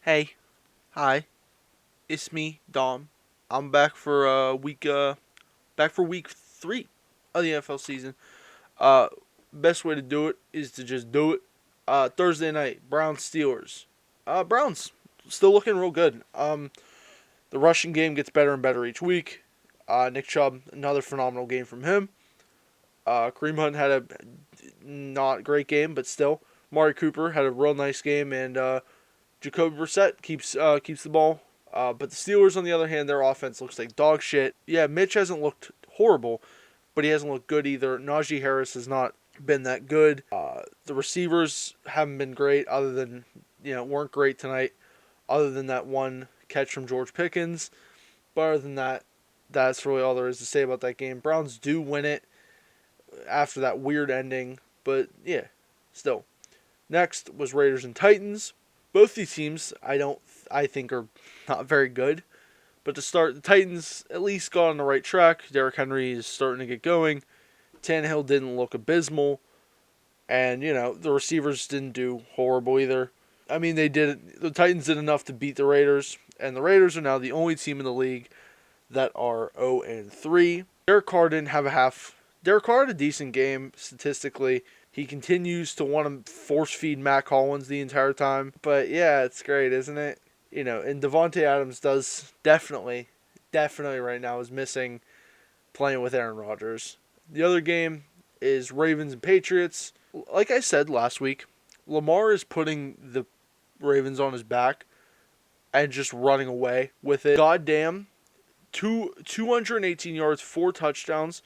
Hey, hi, it's me, Dom. I'm back for week 3 of the NFL season. Uh, Best way to do it is to just do it. Thursday night, Browns Steelers. Browns still looking real good. The rushing game gets better and better each week. Nick Chubb, another phenomenal game from him. Kareem Hunt had a not great game, but still. Mari Cooper had a real nice game, and Jacoby Brissett keeps the ball. But the Steelers, on the other hand, their offense looks like dog shit. Yeah, Mitch hasn't looked horrible, but he hasn't looked good either. Najee Harris has not been that good. The receivers haven't been great, other than weren't great tonight. Other than that one catch from George Pickens, but other than that, that's really all there is to say about that game. Browns do win it after that weird ending, but yeah, still. Next was Raiders and Titans. Both these teams, I think are not very good. But to start, the Titans at least got on the right track. Derrick Henry is starting to get going. Tannehill didn't look abysmal, and the receivers didn't do horrible either. I mean, they did. The Titans did enough to beat the Raiders, and the Raiders are now the only team in the league that are 0-3. Derek Carr didn't have a half. Derek Carr had a decent game statistically. He continues to want to force feed Matt Collins the entire time. But yeah, it's great, isn't it? And Devontae Adams does definitely right now is missing playing with Aaron Rodgers. The other game is Ravens and Patriots. Like I said last week, Lamar is putting the Ravens on his back and just running away with it. Goddamn, 218 yards, 4 touchdowns,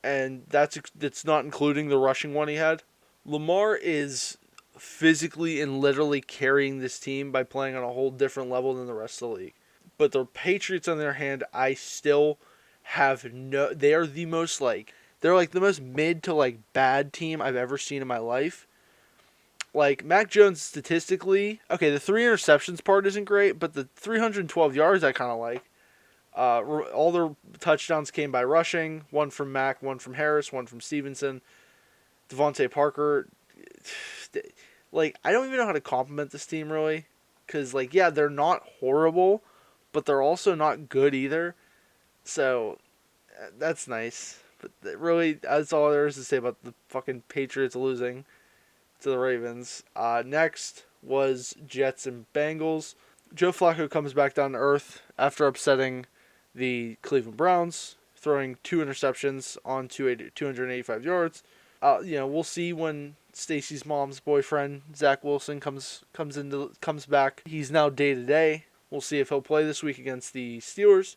and that's not including the rushing one he had. Lamar is physically and literally carrying this team by playing on a whole different level than the rest of the league. But the Patriots, on their hand, I still have no. They are the most they're like the most mid to bad team I've ever seen in my life. Like Mac Jones statistically, okay, the 3 interceptions part isn't great, but the 312 yards I kind of like. All their touchdowns came by rushing. One from Mac, one from Harris, one from Stevenson. Devontae Parker. I don't even know how to compliment this team really. Because, yeah, they're not horrible, but they're also not good either. So, that's nice. But really, that's all there is to say about the fucking Patriots losing to the Ravens. Next was Jets and Bengals. Joe Flacco comes back down to earth after upsetting the Cleveland Browns, throwing 2 interceptions on 285 yards. We'll see when Stacy's mom's boyfriend Zach Wilson comes back. He's now day to day. We'll see if he'll play this week against the Steelers.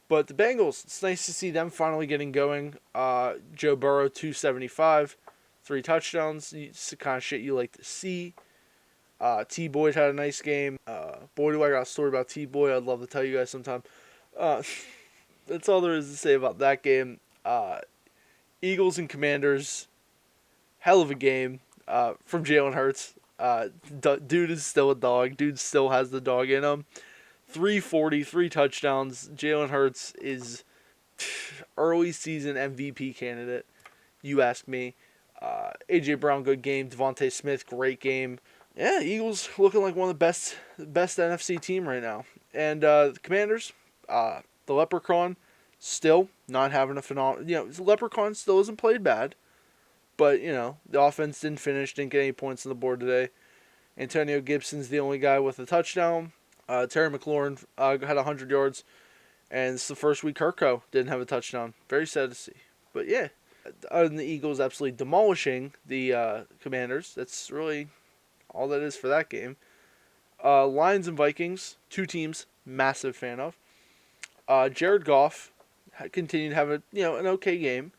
But the Bengals, it's nice to see them finally getting going. Joe Burrow 275, 3 touchdowns. It's the kind of shit you like to see. T Boyd had a nice game. Boy, do I got a story about T Boyd I'd love to tell you guys sometime. That's all there is to say about that game. Eagles and Commanders, hell of a game from Jalen Hurts. Dude is still a dog. Dude still has the dog in him. 340, 3 touchdowns. Jalen Hurts is early season MVP candidate. You ask me. AJ Brown, good game. Devontae Smith, great game. Yeah, Eagles looking like one of the best NFC team right now. And the Commanders, the Leprechaun, still not having a phenomenal. The Leprechaun still hasn't played bad, but the offense didn't finish, didn't get any points on the board today. Antonio Gibson's the only guy with a touchdown. Terry McLaurin had 100 yards, and it's the first week Kirko didn't have a touchdown. Very sad to see. But yeah, other than the Eagles absolutely demolishing the Commanders, that's really all that is for that game. Lions and Vikings, two teams, massive fan of. Jared Goff continued to have an okay game.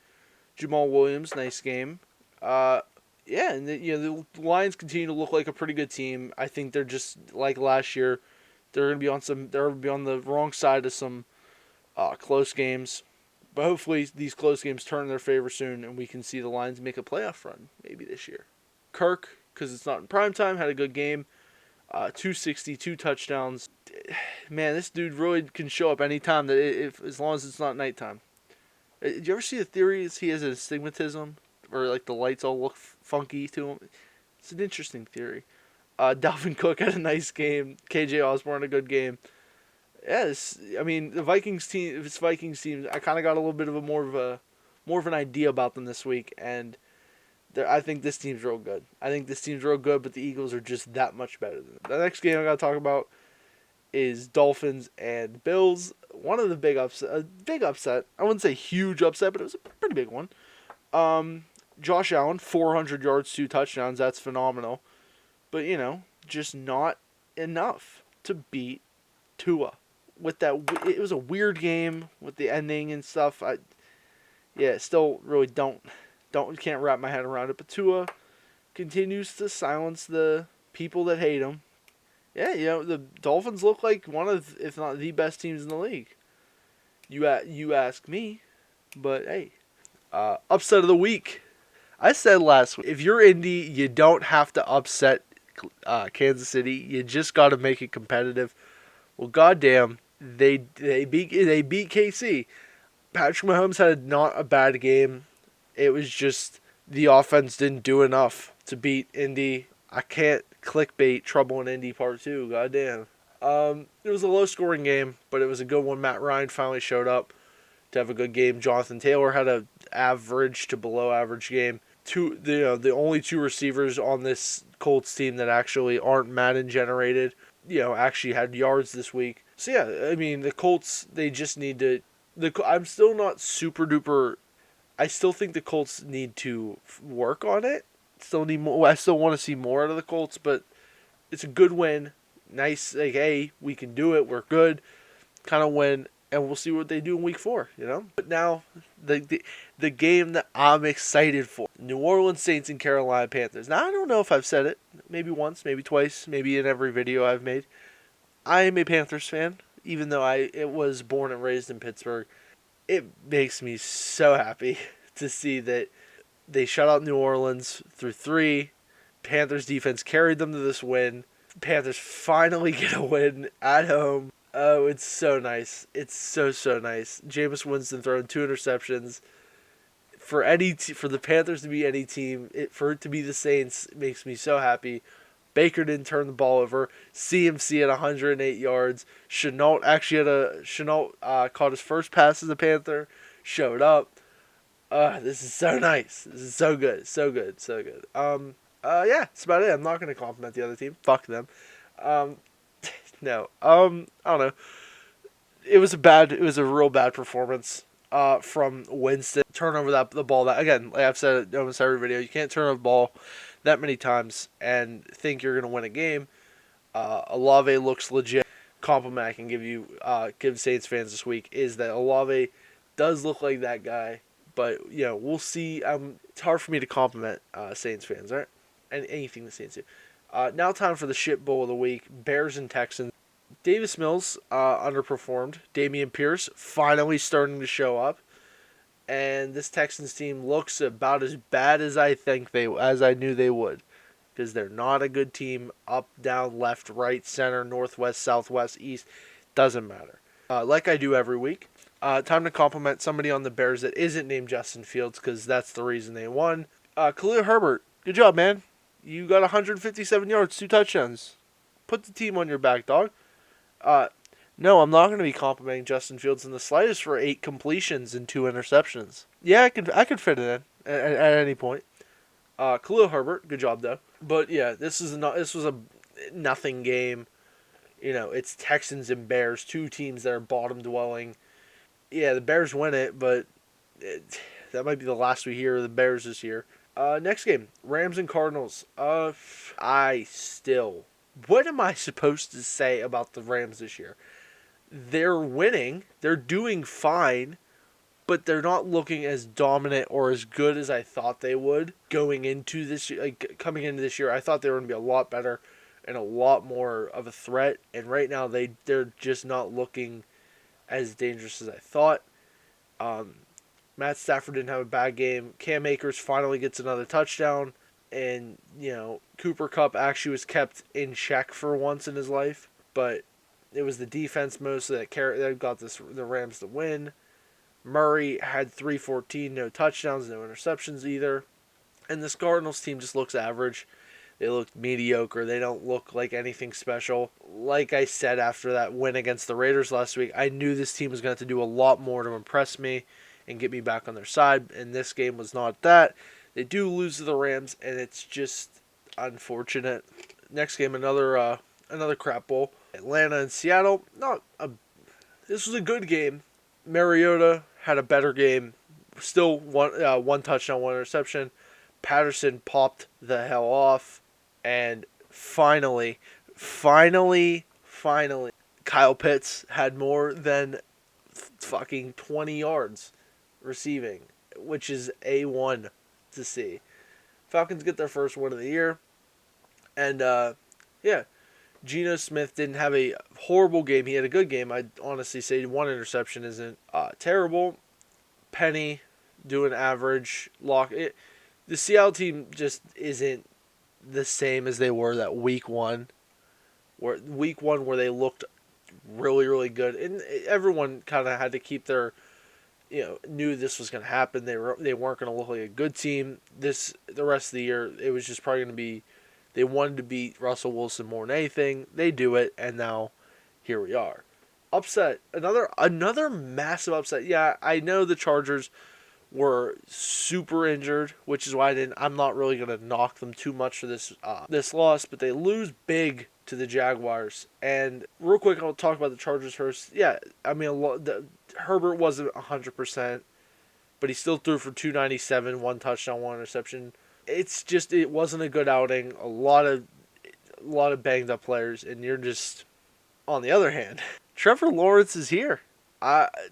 Jamal Williams, nice game. Yeah, and the Lions continue to look like a pretty good team. I think they're just like last year. They're gonna be on the wrong side of some close games, but hopefully these close games turn in their favor soon, and we can see the Lions make a playoff run maybe this year. Kirk, because it's not in prime time, had a good game. 262 touchdowns. Man, this dude really can show up anytime as long as it's not nighttime. Did you ever see the theories he has an astigmatism, or the lights all look funky to him? It's an interesting theory. Dalvin Cook had a nice game. KJ Osborne a good game. Yes, I mean the Vikings team. If it's Vikings team, I kind of got a little bit of a more of an idea about them this week, and I think this team's real good. I think this team's real good, but the Eagles are just that much better than them. The next game I got to talk about is Dolphins and Bills. One of the big upset. I wouldn't say huge upset, but it was a pretty big one. Josh Allen, 400 yards, 2 touchdowns. That's phenomenal. But, just not enough to beat Tua. With that, it was a weird game with the ending and stuff. Still really can't wrap my head around it. But Tua continues to silence the people that hate him. Yeah, the Dolphins look like one of, if not the best teams in the league. You ask me, but hey, upset of the week. I said last week, if you're Indy, you don't have to upset Kansas City. You just got to make it competitive. Well, goddamn, they beat KC. Patrick Mahomes had not a bad game. It was just the offense didn't do enough to beat Indy. I can't clickbait Trouble in Indy Part 2. Goddamn. It was a low-scoring game, but it was a good one. Matt Ryan finally showed up to have a good game. Jonathan Taylor had a average to below average game. The only two receivers on this Colts team that actually aren't Madden generated, actually had yards this week. So yeah, I mean the Colts, they just need to. I'm still not super duper. I still think the Colts need to work on it. Still need more. I still want to see more out of the Colts, but it's a good win. Nice, like, hey, we can do it. We're good, kind of win, and we'll see what they do in Week 4. But now the game that I'm excited for: New Orleans Saints and Carolina Panthers. Now I don't know if I've said it, maybe once, maybe twice, maybe in every video I've made. I am a Panthers fan, even though I was born and raised in Pittsburgh. It makes me so happy to see that they shut out New Orleans through 3. Panthers defense carried them to this win. Panthers finally get a win at home. Oh, it's so nice. It's so nice. Jameis Winston throwing 2 interceptions. For the Panthers to be any team, for it to be the Saints, it makes me so happy. Baker didn't turn the ball over. CMC at 108 yards. Chenault caught his first pass as a Panther. Showed up. This is so nice. This is so good. So good. So good. Yeah, that's about it. I'm not going to compliment the other team. Fuck them. No. I don't know. It was a real bad performance from Winston. Turn over the ball. That, again, like I've said it almost every video, you can't turn over the ball that many times and think you're going to win a game. Olave looks legit. Compliment I can give Saints fans this week is that Olave does look like that guy. But, we'll see. It's hard for me to compliment Saints fans, right? And anything the Saints do. Now time for the shit bowl of the week. Bears and Texans. Davis Mills underperformed. Dameon Pierce finally starting to show up. And this Texans team looks about as bad as I knew they would. Because they're not a good team. Up, down, left, right, center, northwest, southwest, east. Doesn't matter. Like I do every week. Time to compliment somebody on the Bears that isn't named Justin Fields, because that's the reason they won. Khalil Herbert, good job, man. You got 157 yards, 2 touchdowns. Put the team on your back, dog. No, I'm not going to be complimenting Justin Fields in the slightest for 8 completions and 2 interceptions. Yeah, I could fit it in at any point. Khalil Herbert, good job though. But yeah, this was a nothing game. It's Texans and Bears, 2 teams that are bottom dwelling. Yeah, the Bears win it, but that might be the last we hear of the Bears this year. Next game, Rams and Cardinals. What am I supposed to say about the Rams this year? They're winning. They're doing fine, but they're not looking as dominant or as good as I thought they would going into this year. Coming into this year, I thought they were going to be a lot better and a lot more of a threat. And right now, they're just not looking as dangerous as I thought. Matt Stafford didn't have a bad game. Cam Akers finally gets another touchdown. And, Cooper Kupp actually was kept in check for once in his life. But it was the defense mostly that got the Rams to win. Murray had 314, no touchdowns, no interceptions either. And this Cardinals team just looks average. They looked mediocre. They don't look like anything special. Like I said after that win against the Raiders last week, I knew this team was going to have to do a lot more to impress me and get me back on their side, and this game was not that. They do lose to the Rams, and it's just unfortunate. Next game, another crap bowl. Atlanta and Seattle. This was a good game. Mariota had a better game. Still one touchdown, one interception. Patterson popped the hell off. And finally, Kyle Pitts had more than fucking 20 yards receiving, which is A1 to see. Falcons get their first win of the year. And, yeah, Geno Smith didn't have a horrible game. He had a good game. I'd honestly say one interception isn't terrible. Penny doing average. The Seattle team just isn't the same as they were that week one. Where they looked really, really good. And everyone kind of had to keep their, knew this was going to happen. They weren't going to look like a good team. The rest of the year, it was just probably going to be, they wanted to beat Russell Wilson more than anything. They do it, and now here we are. Upset. Another massive upset. Yeah, I know the Chargers were super injured, which is why I'm not really going to knock them too much for this loss, but they lose big to the Jaguars. And real quick, I'll talk about the Chargers first. Yeah, I mean, Herbert wasn't 100%, but he still threw for 297, one touchdown, one interception. It's just, it wasn't a good outing. A lot of banged up players, and you're just, on the other hand, Trevor Lawrence is here.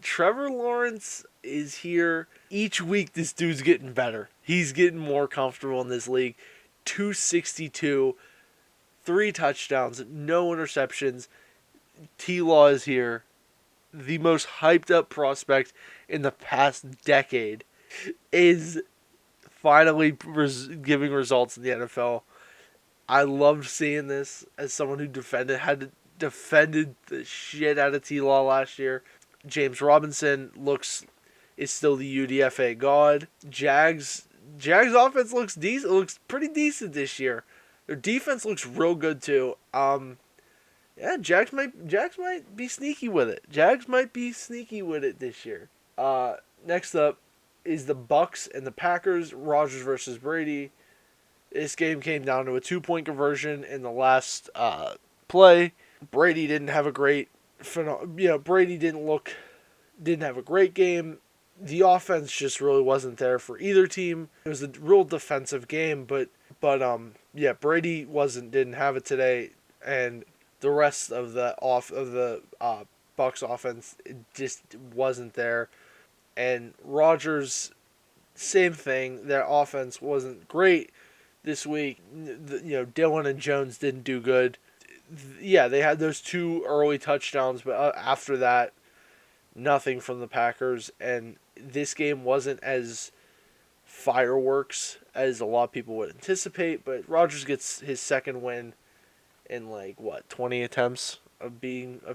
Trevor Lawrence is here. Each week, this dude's getting better. He's getting more comfortable in this league. 262, 3 touchdowns, no interceptions. T-Law is here. The most hyped up prospect in the past decade is finally giving results in the NFL. I loved seeing this as someone who defended the shit out of T-Law last year. James Robinson is still the UDFA god. Jags offense looks decent. Looks pretty decent this year. Their defense looks real good too. Yeah, Jags might be sneaky with it. Jags might be sneaky with it this year. Next up is the Bucks and the Packers. Rodgers versus Brady. This game came down to a 2-point conversion in the last play. Brady didn't have a great. Brady didn't have a great game. The offense just really wasn't there for either team. It was a real defensive game, but Brady didn't have it today, and the rest of the Bucks offense just wasn't there. And Rodgers, same thing. Their offense wasn't great this week. Dillon and Jones didn't do good. Yeah, they had those 2 early touchdowns, but after that, nothing from the Packers. And this game wasn't as fireworks as a lot of people would anticipate, but Rodgers gets his second win in 20 attempts of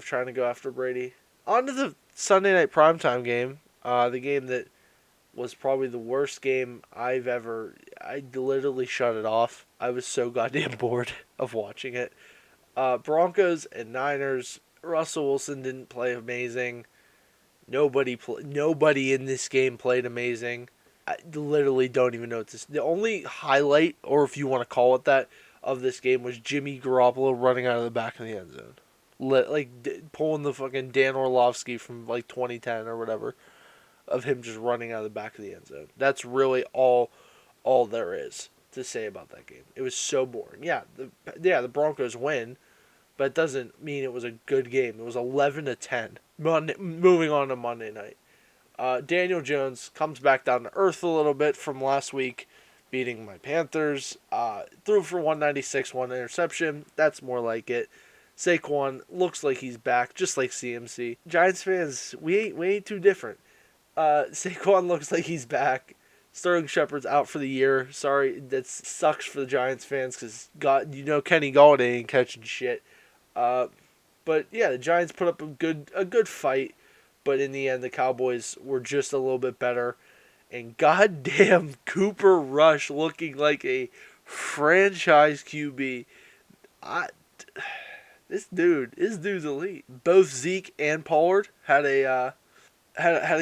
trying to go after Brady. On to the Sunday night primetime game, the game that was probably the worst game I literally shut it off. I was so goddamn bored of watching it. Broncos and Niners. Russell Wilson didn't play amazing. Nobody in this game played amazing. I literally don't even know the only highlight, or if you want to call it that, of this game was Jimmy Garoppolo running out of the back of the end zone. Pulling the fucking Dan Orlovsky from 2010 or whatever, of him just running out of the back of the end zone. That's really all there is to say about that game. It was so boring. Yeah, the Broncos win, but it doesn't mean it was a good game. It was 11-10. Moving on to Monday night. Daniel Jones comes back down to earth a little bit from last week, beating my Panthers. Threw for 196, 1 interception. That's more like it. Saquon looks like he's back, just like CMC. Giants fans, we ain't too different. Saquon looks like he's back. Sterling Shepard's out for the year. Sorry, that sucks for the Giants fans because Kenny Galladay ain't catching shit. But yeah, the Giants put up a good fight, but in the end, the Cowboys were just a little bit better. And goddamn, Cooper Rush looking like a franchise QB. I this dude's elite. Both Zeke and Pollard had a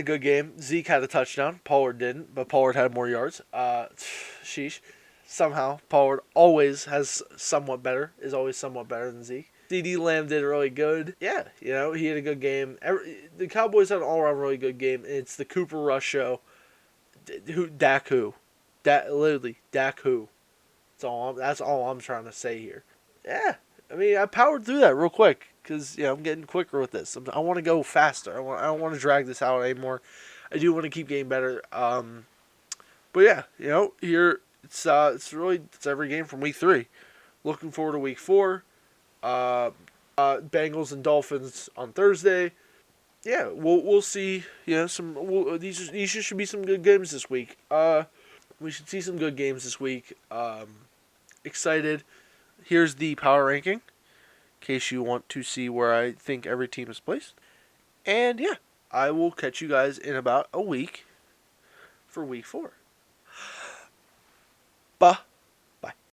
good game. Zeke had a touchdown. Pollard didn't, but Pollard had more yards. Sheesh. Somehow Pollard is always somewhat better than Zeke. CD Lamb did really good. Yeah, he had a good game. The Cowboys had an all-around really good game. It's the Cooper Rush show. Dak who? Literally, Dak who? That's all I'm trying to say here. Yeah, I mean, I powered through that real quick because I'm getting quicker with this. I want to go faster. I don't want to drag this out anymore. I do want to keep getting better. But yeah, here it's every game from week 3. Looking forward to week 4. Bengals and Dolphins on Thursday. Yeah, we'll see. These should be some good games this week. We should see some good games this week. Excited. Here's the power ranking, in case you want to see where I think every team is placed. And yeah, I will catch you guys in about a week for week 4. Bye.